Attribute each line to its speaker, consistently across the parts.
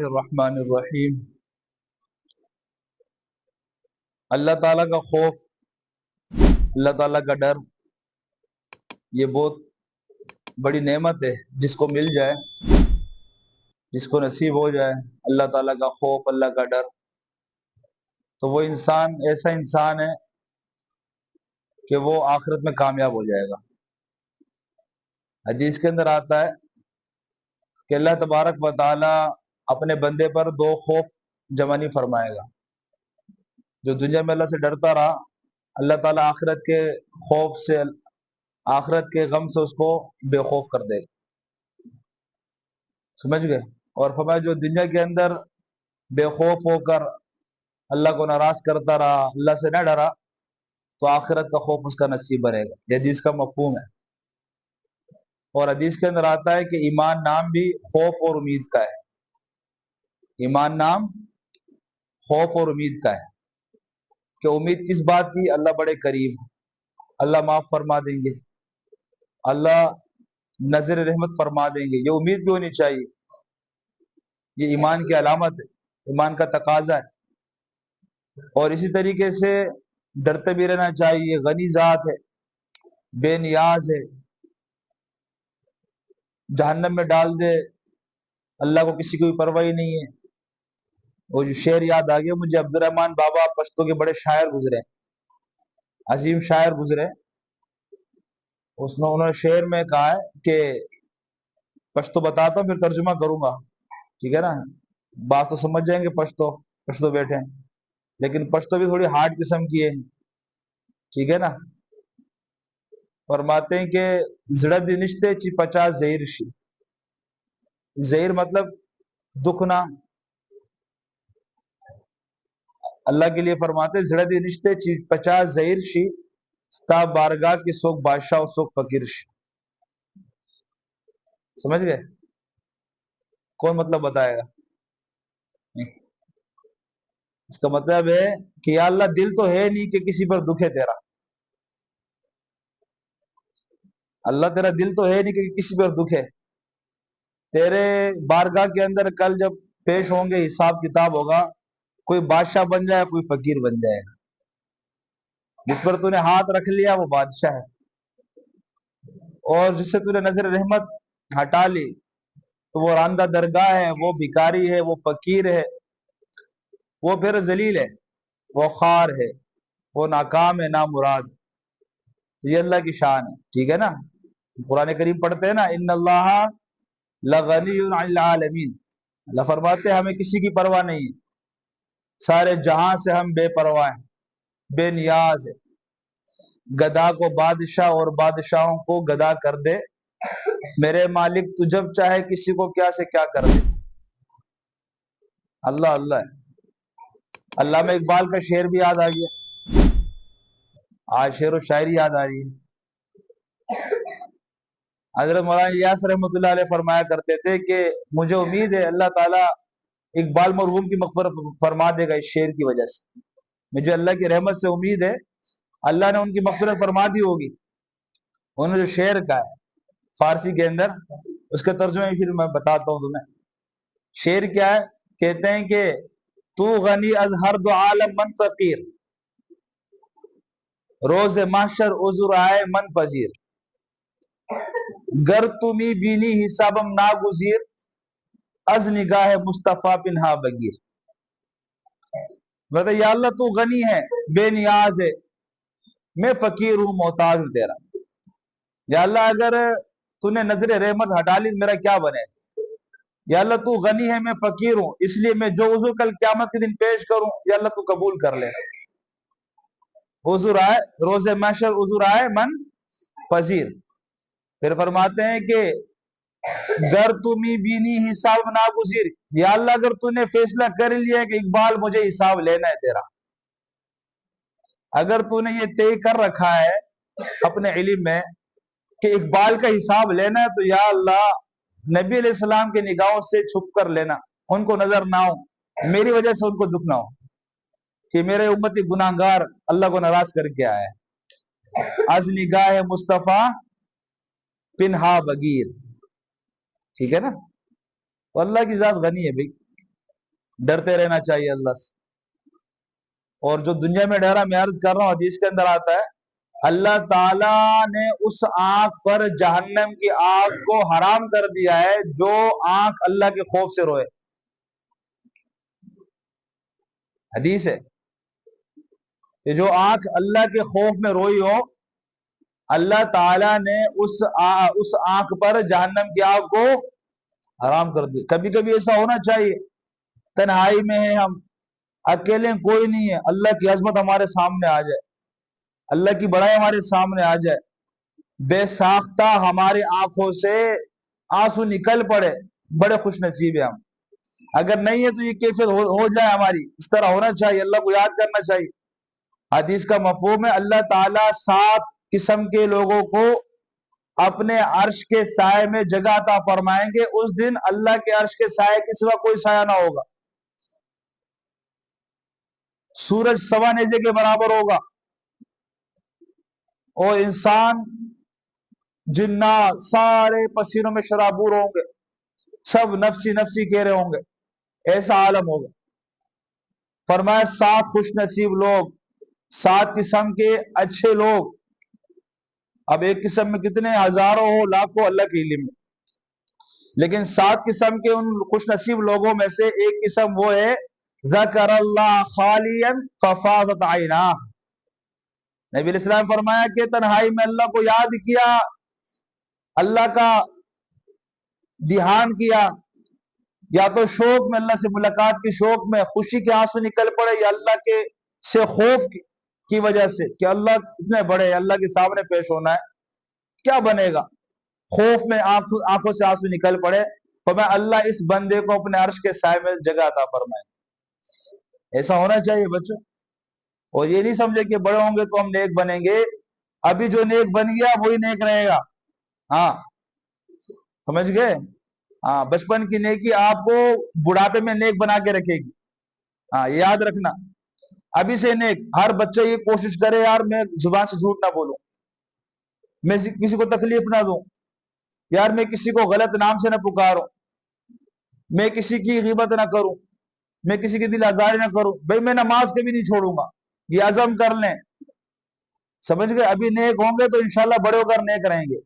Speaker 1: الرحمن الرحیم۔ اللہ تعالیٰ کا خوف، اللہ تعالیٰ کا ڈر، یہ بہت بڑی نعمت ہے۔ جس کو مل جائے، جس کو نصیب ہو جائے اللہ تعالیٰ کا خوف، اللہ کا ڈر، تو وہ انسان ایسا انسان ہے کہ وہ آخرت میں کامیاب ہو جائے گا۔ حدیث کے اندر آتا ہے کہ اللہ تبارک و تعالیٰ اپنے بندے پر دو خوف جمع نہیں فرمائے گا۔ جو دنیا میں اللہ سے ڈرتا رہا، اللہ تعالیٰ آخرت کے خوف سے، آخرت کے غم سے اس کو بے خوف کر دے گا۔ سمجھ گئے؟ اور فرمایا جو دنیا کے اندر بے خوف ہو کر اللہ کو ناراض کرتا رہا، اللہ سے نہ ڈرا، تو آخرت کا خوف اس کا نصیب بنے گا۔ یہ حدیث کا مفہوم ہے۔ اور حدیث کے اندر آتا ہے کہ ایمان نام بھی خوف اور امید کا ہے۔ ایمان نام خوف اور امید کا ہے کہ امید کس بات کی؟ اللہ بڑے قریب، اللہ معاف فرما دیں گے، اللہ نظر رحمت فرما دیں گے۔ یہ امید بھی ہونی چاہیے، یہ ایمان کی علامت ہے، ایمان کا تقاضا ہے۔ اور اسی طریقے سے ڈرتے بھی رہنا چاہیے۔ غنی ذات ہے، بے نیاز ہے، جہنم میں ڈال دے اللہ کو کسی کو بھی پرواہ نہیں ہے۔ وہ جو شعر یاد آ گیا مجھے، عبد الرحمن بابا پشتو کے بڑے شاعر گزرے، عظیم شاعر گزرے۔ انہوں نے شعر میں کہا ہے کہ پشتو بتاتا ہوں پھر ترجمہ کروں گا، ٹھیک ہے نا؟ بات تو سمجھ جائیں گے، پشتو بیٹھے ہیں، لیکن پشتو بھی تھوڑی ہارڈ قسم کی ہے، ٹھیک ہے نا؟ فرماتے ہیں کہ زڑ دی نشتے چی 50 زہر شی۔ زہر مطلب دکھنا۔ اللہ کے لیے فرماتے زڑ دی نشتے چی 50 زہر شی، ستا بارگاہ کی سوک بادشاہ و سوک فقیر شی۔ سمجھ گئے؟ کون مطلب بتائے گا؟ اس کا مطلب ہے کہ یا اللہ دل تو ہے نہیں کہ کسی پر دکھ ہے تیرا، اللہ تیرا دل تو ہے نہیں کہ کسی پر دکھ ہے۔ تیرے بارگاہ کے اندر کل جب پیش ہوں گے، حساب کتاب ہوگا، کوئی بادشاہ بن جائے، کوئی فقیر بن جائے گا۔ جس پر تو نے ہاتھ رکھ لیا وہ بادشاہ ہے، اور جس سے تو نے نظر رحمت ہٹا لی تو وہ راندہ درگاہ ہے، وہ بھکاری ہے، وہ فقیر ہے، وہ پھر ذلیل ہے، وہ خوار ہے، وہ ناکام ہے، نامراد۔ یہ اللہ کی شان ہے، ٹھیک ہے نا؟ قرآن کریم پڑھتے ہیں نا، ان اللہ لغنی عن العالمین۔ اللہ فرماتے ہیں ہمیں کسی کی پرواہ نہیں ہے، سارے جہاں سے ہم بے پرواہ ہیں، بے نیاز ہے۔ گدا کو بادشاہ اور بادشاہوں کو گدا کر دے، میرے مالک تو جب چاہے کسی کو کیا سے کیا کر دے۔ اللہ اللہ ہے۔ علامہ اقبال کا شعر بھی یاد آ گیا، آج شعر و شاعری یاد آ رہی ہے۔ حضرت مولانا الیاس رحمۃ اللہ علیہ فرمایا کرتے تھے کہ مجھے امید ہے اللہ تعالیٰ اقبال مرحوم کی مغفرت فرما دے گا اس شعر کی وجہ سے۔ مجھے اللہ کی رحمت سے امید ہے اللہ نے ان کی مغفرت فرما دی ہوگی۔ انہوں نے جو شعر کہا ہے فارسی کے اندر، اس کے ترجمے پھر میں بتاتا ہوں تمہیں۔ شعر کیا ہے؟ کہتے ہیں کہ تو غنی از ہر دو عالم من فقیر، روز محشر عذر آئے من پذیر، گر تمی بینی حسابم ناگزیر، از نگاہ مصطفیٰ پنہا بگیر۔ مطلب یا اللہ تو غنی ہے، بے نیاز ہے، میں فقیر ہوں، محتاج ہوں تیرا۔ یا اللہ اگر تو نے نظر رحمت ہٹا لی میرا کیا بنے؟ یا اللہ تو غنی ہے، میں فقیر ہوں، اس لیے میں جو عذر کل قیامت کے دن پیش کروں یا اللہ تو قبول کر لے۔ عذر آئے، روز محشر عذر آئے من پذیر۔ پھر فرماتے ہیں کہ گر تمی بینی حساب ناگزیر، یا اللہ اگر تو نے فیصلہ کر لیا کہ اقبال مجھے حساب لینا ہے تیرا، اگر تو نے یہ طے کر رکھا ہے اپنے علم میں کہ اقبال کا حساب لینا ہے، تو یا اللہ نبی علیہ السلام کے نگاہوں سے چھپ کر لینا، ان کو نظر نہ ہو، میری وجہ سے ان کو دکھ نہ ہو کہ میرے امتی گناہگار اللہ کو ناراض کر کے آئے۔ از نگاہ مصطفیٰ پنہا بگیر، ٹھیک ہے نا؟ تو اللہ کی ذات غنی ہے بھائی، ڈرتے رہنا چاہیے اللہ سے. اور جو دنیا میں ڈرا میں عرض کر رہا ہوں حدیث کے اندر آتا ہے اللہ تعالیٰ نے اس آنکھ پر جہنم کی آگ کو حرام کر دیا ہے جو آنکھ اللہ کے خوف سے روئے. حدیث ہے کہ جو آنکھ اللہ کے خوف میں روئی ہو اللہ تعالیٰ نے اس آنکھ پر جہنم کی آگ کو حرام کر دیا. کبھی کبھی ایسا ہونا چاہیے تنہائی میں ہیں ہم اکیلے کوئی نہیں ہے اللہ کی عظمت ہمارے سامنے آ جائے اللہ کی بڑائی ہمارے سامنے آ جائے بے ساختہ ہماری آنکھوں سے آنسو نکل پڑے بڑے خوش نصیب ہیں ہم. اگر نہیں ہے تو یہ کیفیت ہو جائے ہماری اس طرح ہونا چاہیے اللہ کو یاد کرنا چاہیے. حدیث کا مفہوم ہے اللہ تعالیٰ 7 قسم کے لوگوں کو اپنے عرش کے سائے میں جگہ عطا فرمائیں گے. اس دن اللہ کے عرش کے سائے کے سوا کوئی سایہ نہ ہوگا. سورج سوا نیزے کے برابر ہوگا اور انسان جنات سارے پسینوں میں شرابور ہوں گے سب نفسی نفسی کہہ رہے ہوں گے. ایسا عالم ہوگا. فرمایا 7 خوش نصیب لوگ 7 قسم کے اچھے لوگ. اب ایک قسم میں کتنے ہزاروں ہو لاکھوں اللہ کے علم میں لیکن 7 قسم کے ان خوش نصیب لوگوں میں سے ایک قسم وہ ہے ذکر اللہ خالیا ففاضت عیناہ. نبی علیہ السلام فرمایا کہ تنہائی میں اللہ کو یاد کیا اللہ کا دھیان کیا یا تو شوق میں اللہ سے ملاقات کی شوق میں خوشی کے آنسو نکل پڑے یا اللہ کے سے خوف کی وجہ سے کہ اللہ اتنے بڑے اللہ کے سامنے پیش ہونا ہے کیا بنے گا خوف میں آنکھوں سے آنسو نکل پڑے تو میں اللہ اس بندے کو اپنے عرش کے سائے میں جگہ عطا فرمائے. ایسا ہونا چاہیے بچوں. اور یہ نہیں سمجھے کہ بڑے ہوں گے تو ہم نیک بنیں گے. ابھی جو نیک بن گیا وہی نیک رہے گا. ہاں سمجھ گئے. ہاں بچپن کی نیکی آپ کو بڑھاپے میں نیک بنا کے رکھے گی. ہاں یاد رکھنا ابھی سے نیک. ہر بچہ یہ کوشش کرے یار میں زبان سے جھوٹ نہ بولوں میں کسی کو تکلیف نہ دوں یار میں کسی کو غلط نام سے نہ پکاروں میں کسی کی غیبت نہ کروں میں کسی کی دل آزاری نہ کروں. بھائی میں نماز کبھی نہیں چھوڑوں گا یہ عزم کر لیں. سمجھ گئے. ابھی نیک ہوں گے تو انشاءاللہ بڑے ہو کر نیک رہیں گے.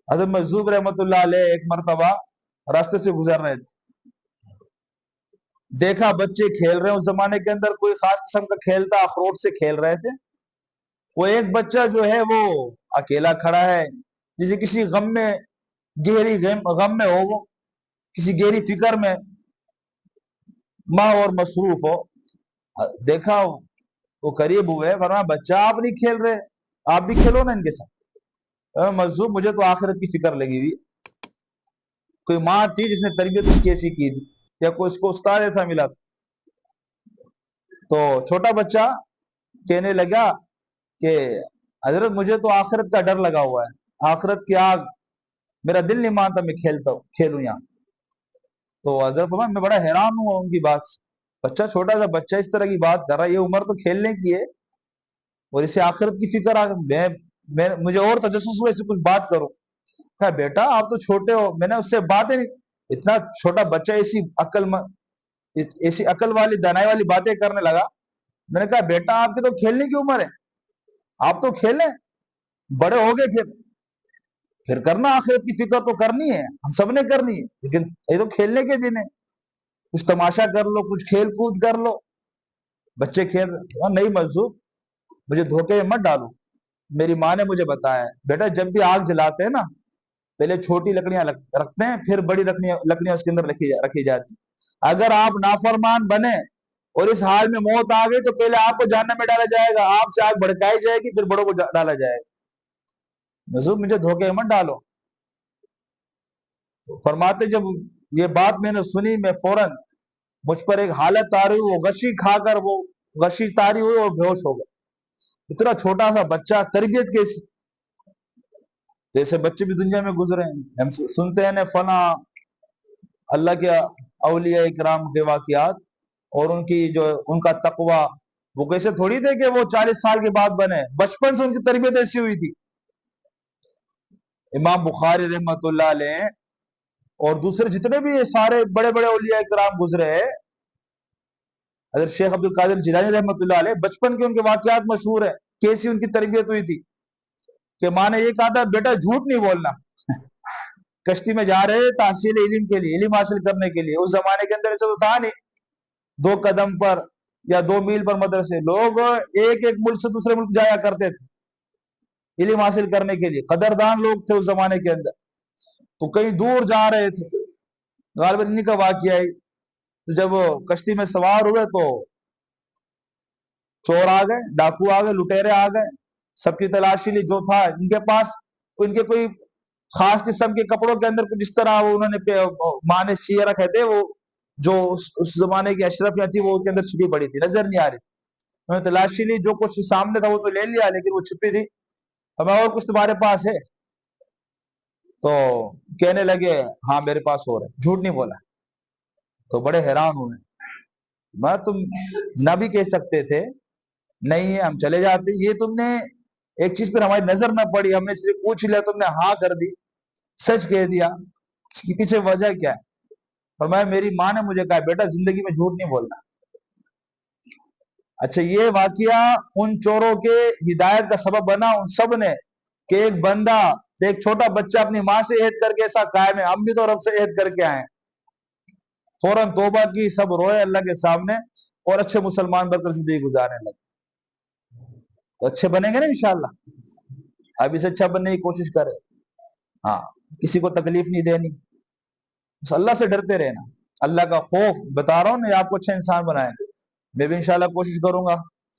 Speaker 1: حضرت مجذوب رحمت اللہ علیہ ایک مرتبہ راستے سے گزر رہے تھے دیکھا بچے کھیل رہے ہیں. اس زمانے کے اندر کوئی خاص قسم کا کھیل تھا اخروٹ سے کھیل رہے تھے. وہ ایک بچہ جو ہے وہ اکیلا کھڑا ہے جسے کسی غم میں گہری غم میں ہو وہ کسی گہری فکر میں ماں اور مصروف ہو. دیکھا وہ قریب ہوئے فرمایا بچہ آپ نہیں کھیل رہے آپ بھی کھیلو نا ان کے ساتھ. مجذوب مجھے تو آخرت کی فکر لگی ہوئی. کوئی ماں تھی جس نے تربیت اس کی ایسی کی تھی یا کوئی اس کو استاد ایسا ملا تھا. تو چھوٹا بچہ کہنے لگا کہ حضرت مجھے تو آخرت کا ڈر لگا ہوا ہے آخرت کی آگ میرا دل نہیں مانتا میں کھیلوں یہاں. تو حضرت فرمایا میں بڑا حیران ہوں ان کی بات سے. بچہ چھوٹا سا بچہ اس طرح کی بات کر رہا ہے. یہ عمر تو کھیلنے کی ہے اور اسے آخرت کی فکر مجھے اور تجسس ہوا اسے کچھ بات کروں. کہا بیٹا آپ تو چھوٹے ہو. میں نے اس سے باتیں اتنا چھوٹا بچہ ایسی عقل والی دانائی والی باتیں کرنے لگا. میں نے کہا بیٹا آپ کی تو کھیلنے کی عمر ہے آپ تو کھیلیں بڑے ہو گئے پھر کرنا آخرت کی فکر تو کرنی ہے ہم سب نے کرنی ہے لیکن یہ تو کھیلنے کے دن ہے کچھ تماشا کر لو کچھ کھیل کود کر لو. بچے کھیل رہے نہیں مجذوب مجھے دھوکے میں مت ڈالو. میری ماں نے مجھے بتایا بیٹا جب بھی آگ جلاتے ہیں نا پہلے چھوٹی لکڑیاں رکھتے ہیں پھر بڑی لکڑیاں اس کے اندر رکھی جاتی. اگر آپ نافرمان بنے اور اس حال میں موت آ گئی تو پہلے آپ کو جہنم میں ڈالا جائے گا آپ سے آگ بھڑکائی جائے گی پھر بڑوں کو ڈالا جائے گا. مجذوب مجھے دھوکے میں مت ڈالو. تو فرماتے جب یہ بات میں نے سنی میں فوراً مجھ پر ایک حالت تاری ہوئی وہ غشی کھا کر وہ غشی تاری ہوئی اور بے ہوش ہو گئے. اتنا چھوٹا سا بچہ تربیت کیسی. جیسے بچے بھی دنیا میں گزرے ہیں ہم سنتے ہیں فلاں اللہ کے اولیاء اکرام کے واقعات اور ان کا تقوی وہ کیسے تھوڑی تھے کہ وہ 40 سال کے بعد بنے. بچپن سے ان کی تربیت ایسی ہوئی تھی. امام بخاری رحمت اللہ علیہ اور دوسرے جتنے بھی یہ سارے بڑے بڑے اولیاء کرام گزرے ہیں، حضرت شیخ عبد القادر جیلانی رحمۃ اللہ علیہ، بچپن کے ان کے واقعات مشہور ہیں، کیسی ان کی تربیت ہوئی تھی کہ ماں نے یہ کہا تھا بیٹا جھوٹ نہیں بولنا۔ کشتی میں جا رہے تحصیل علم کے لیے، علم حاصل کرنے کے لیے، اس زمانے کے اندر ایسا تو تھا نہیں 2 قدم پر یا 2 میل پر مدرسے، لوگ ایک ایک ملک سے دوسرے ملک جایا کرتے تھے علم حاصل کرنے کے لیے، قدردان لوگ تھے اس زمانے کے اندر، تو کہیں دور جا رہے تھے، غالباً انہی کا واقعہ ہے۔ تو جب کشتی میں سوار ہوئے تو چور آ گئے، ڈاکو آ گئے، لٹیرے آ گئے، سب کی تلاشی لی، جو تھا ان کے پاس ان کے کوئی خاص قسم کے کپڑوں کے اندر کچھ اس طرح وہ انہوں نے ماں نے سیے رکھے تھے، وہ جو اس زمانے کی اشرفیاں تھی وہ اس کے اندر چھپی پڑی تھی، نظر نہیں آ رہی، انہوں نے تلاشی لی، جو کچھ سامنے تھا وہ تو لے لیا لیکن وہ چھپی تھی، ہمیں اور کچھ تمہارے پاس ہے؟ تو کہنے لگے ہاں میرے پاس اور ہے، جھوٹ نہیں بولا۔ تو بڑے حیران ہوئے، میں تم نہ بھی کہہ سکتے تھے، نہیں ہے ہم چلے جاتے، یہ تم نے ایک چیز پر ہماری نظر نہ پڑی، ہم نے صرف پوچھ لیا، تم نے ہاں کر دی، سچ کہہ دیا، اس کی پیچھے وجہ کیا ہے؟ فرمایا میری ماں نے مجھے کہا بیٹا زندگی میں جھوٹ نہیں بولنا۔ اچھا یہ واقعہ ان چوروں کے ہدایت کا سبب بنا ان سب نے، کہ ایک بندہ، ایک چھوٹا بچہ اپنی ماں سے عہد کر کے ایسا قائم ہے، ہم بھی تو رب سے عہد کر کے آئے، فوراً توبہ کی، سب روئے اللہ کے سامنے اور اچھے مسلمان بن کر زندگی گزارنے لگے۔ تو اچھے بنیں گے نا انشاءاللہ، اب اسے اچھا بننے کی کوشش کرے، ہاں کسی کو تکلیف نہیں دینی، بس اللہ سے ڈرتے رہنا، اللہ کا خوف، بتا رہا ہوں نا، آپ کو اچھا انسان بنائے، میں بھی انشاءاللہ کوشش کروں گا،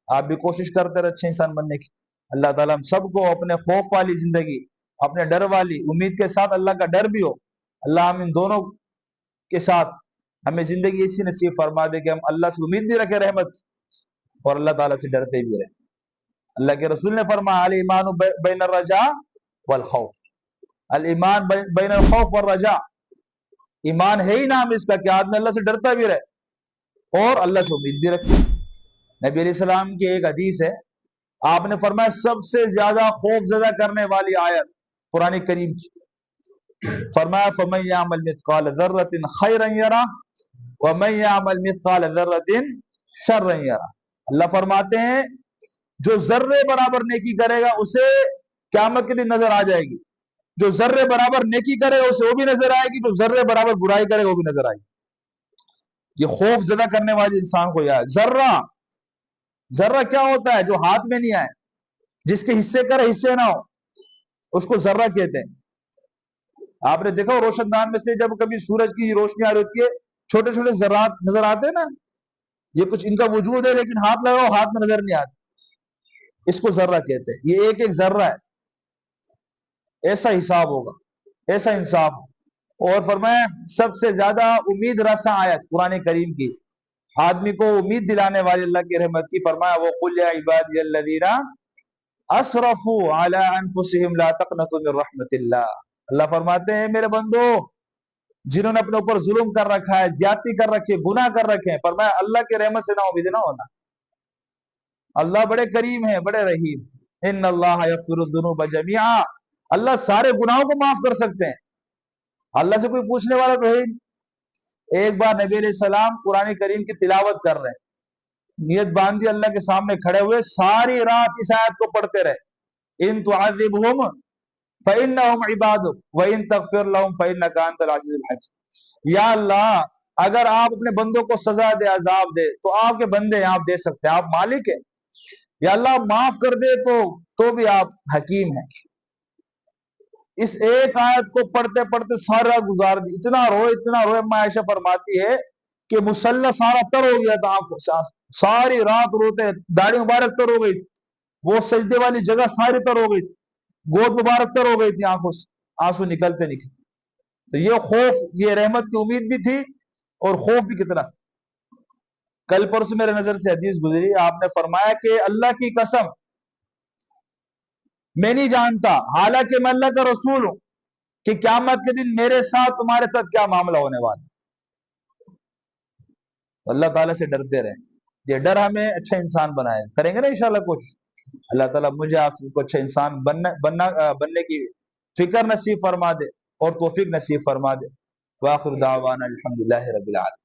Speaker 1: آپ بھی کوشش کرتے رہے اچھے انسان بننے کی۔ اللہ تعالیٰ ہم سب کو اپنے خوف والی زندگی، اپنے ڈر والی، امید کے ساتھ اللہ کا ڈر بھی ہو، اللہ ہم ان دونوں کے ساتھ ہمیں زندگی ایسی نصیب فرما دے کہ ہم اللہ سے امید بھی رکھے رحمت اور اللہ تعالیٰ سے ڈرتے بھی رہے۔ اللہ کے رسول نے فرمایا الایمان بین الرجاء والخوف، الایمان بین الخوف والرجاء، ایمان ہے ہی نام اس کا کہ آدمی اللہ سے ڈرتا بھی رہے اور اللہ سے امید بھی رکھے۔ نبی علیہ السلام کی ایک حدیث ہے، آپ نے فرمایا سب سے زیادہ خوف زدہ کرنے والی آیت قرآن کریم کی، فرمایا فَمَن يَعْمَلْ مِثْقَالَ ذَرَّةٍ خَيْرًا يَرَهُ وَمَن يَعْمَلْ مِثْقَالَ ذَرَّةٍ شَرًّا يَرَهُ۔ اللہ فرماتے ہیں جو ذرے برابر نیکی کرے گا اسے قیامت کے دن نظر آ جائے گی، جو ذرے برابر نیکی کرے گا اسے وہ بھی نظر آئے گی، جو ذرے برابر برائی کرے گا وہ بھی نظر آئے گی۔ یہ خوف زدہ کرنے والی انسان کو یاد، ذرہ، ذرہ کیا ہوتا ہے؟ جو ہاتھ میں نہیں آئے، جس کے حصے کرے حصے نہ ہو، اس کو ذرہ کہتے ہیں۔ آپ نے دیکھا روشن دان میں سے جب کبھی سورج کی روشنی آ رہی ہوتی ہے، چھوٹے چھوٹے ذرات نظر آتے ہیں نا، یہ کچھ ان کا وجود ہے لیکن ہاتھ لگاؤ ہاتھ میں نظر نہیں آتے، اس کو ذرہ کہتے ہیں۔ یہ ایک ایک ذرہ ہے، ایسا حساب ہوگا، ایسا انصاف۔ اور فرمایا سب سے زیادہ امید رساں آیت قرآن کریم کی، آدمی کو امید دلانے والی اللہ کی رحمت کی، فرمایا وَقُلْ يَا عِبَادِيَ الَّذِينَ أَسْرَفُوا عَلَىٰ أَنفُسِهِمْ لَا تَقْنَطُوا مِن رَحْمَةِ اللَّهِ۔ اللہ فرماتے ہیں میرے بندو جنہوں نے اپنے اوپر ظلم کر رکھا ہے، زیادتی کر رکھی ہے، گناہ کر رکھے ہیں، فرمایا اللہ کی رحمت سے نا امید نہ ہونا، اللہ بڑے کریم ہیں، بڑے رحیم، ان اللہ یغفر الذنوب جميعا، اللہ سارے گناہوں کو معاف کر سکتے ہیں، اللہ سے کوئی پوچھنے والا تو ہے ہی۔ ایک بار نبی علیہ السلام قرآن کریم کی تلاوت کر رہے ہیں، نیت باندھی اللہ کے سامنے کھڑے ہوئے، ساری رات اس آیت کو پڑھتے رہے، ان تعذبہم فإنہم عبادک وإن تغفر لهم فإنک انت العزیز الحکیم۔ یا اللہ اگر آپ اپنے بندوں کو سزا دے، عذاب دے تو آپ کے بندے ہیں، آپ دے سکتے ہیں، آپ مالک ہیں، یا اللہ معاف کر دے تو بھی آپ حکیم ہیں۔ اس ایک آیت کو پڑھتے پڑھتے سارا گزار دی، اتنا روئے، اما عائشہ فرماتی ہے کہ مسلح سارا تر ہو گیا تھا، آپ ساری رات روتے، داڑھی مبارک تر ہو گئی، وہ سجدے والی جگہ ساری تر ہو گئی، گود مبارک تر ہو گئی تھی، آنکھوں سے آنسو نکلتے نکلتے۔ تو یہ خوف، یہ رحمت کی امید بھی تھی اور خوف بھی کتنا۔ کل پرسوں میرے نظر سے حدیث گزری، آپ نے فرمایا کہ اللہ کی قسم میں نہیں جانتا، حالانکہ میں اللہ کا رسول ہوں، کہ قیامت کے دن میرے ساتھ تمہارے ساتھ کیا معاملہ ہونے والا ہے۔ اللہ تعالیٰ سے ڈرتے رہیں، یہ ڈر ہمیں اچھا انسان بنائے، کریں گے نا انشاءاللہ کچھ، اللہ تعالیٰ مجھے آپ کو اچھا انسان بننے کی فکر نصیب فرما دے اور توفیق نصیب فرما دے۔ وآخر دعوانا الحمدللہ رب العالمین.